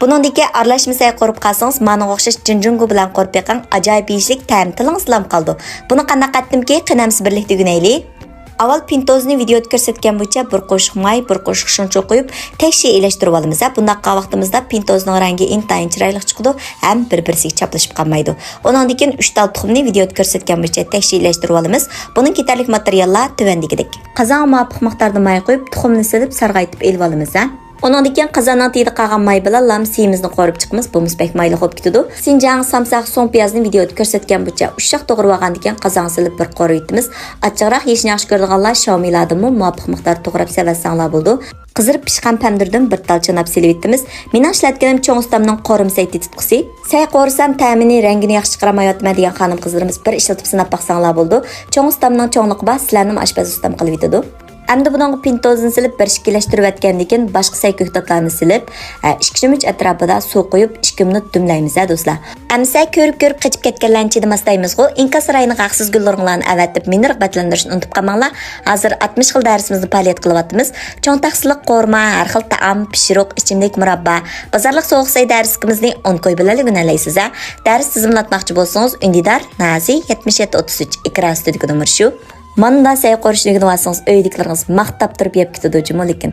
Buningdagi aralashma say qo'rib qalsangiz, mana o'xshash jinjungu bilan qo'rib beqing, ajoyib yeyishlik ta'm tilingiz lam qoldi. Buni qanday qatdimki, qinamsiz birlik tugunayli. Avval pintozni videoda ko'rsatgan bo'yicha bir qo'shiq may, bir qo'shiq shuncha qo'yib, tekshi elashtirib olamiz. Bundaqa vaqtimizda pintozning rangi intayin chiroyli chiqadi, ham bir-birisiga chaplashib qolmaydi. Undan keyin 3 tal tuxumni videoda ko'rsatgan bo'yicha tekshi elashtirib olamiz. Buning ketarlik materiallar tuvandagidek. Qozonga muvofiq miqdorda may qo'yib, tuxumni silib, sarg'aytib elib olamiz. Ondan keyin qozondan tiydi qolgan may bilan lamsiyimizni qorib chiqamiz. Bu musbek mayli bo'lib ketadi. Sinjang samsaq so'ng piyozni videoda ko'rsatgan bo'yicha ushaq to'g'rib olgandan keyin qozon silib bir qorib etamiz. Achchiqroq yeyishni yaxshi ko'radiganlar Xiaomi'lardanmi muvofiq miqdorda to'g'rab sevasanlar bo'ldi. Qizirib pishgan pamdirdan bir tal chanab silib etamiz. Meni ishlatganim cho'ng ustamning qorim sayti tutqusi. Say qo'rsam ta'mini, rangini yaxshi chiqaramayotma degan xonim qizlarimiz bir ishlatib sinab baqsanglar bo'ldi. Cho'ng ustamning cho'ngliqi bor, sizlarning oshpaz ustam qilib etadi. Endi buningga pintozni silib bir shikilashtirib atgandan keyin boshqa sayko'ktatlarni silib, 2 minut atrofida suv qo'yib 2 minut dumlaymiz do'stlar. Amsa ko'rib qochib ketganlarni chidamasdaymizku. Inkas rayini haqsiz gullaringlarni avatib meni rag'batlantirishni unutib qolmanglar. Hozir 60 xil darsimizni faoliyat qilyapmiz. Cho'ng taqsiliq qo'rma, har xil taom, pishiriq, ichimlik murabba, bozorlik sovuq say darskimizni 10 qo'y bilan o'rganaysiz. Dars tizimlatmoqchi bo'lsangiz, Undidar Nazi 7733 ekran studiya numeri shu. Manda say qo'rishligini olsangiz, uydagilaringiz maqtab turib yeb ketadi, lekin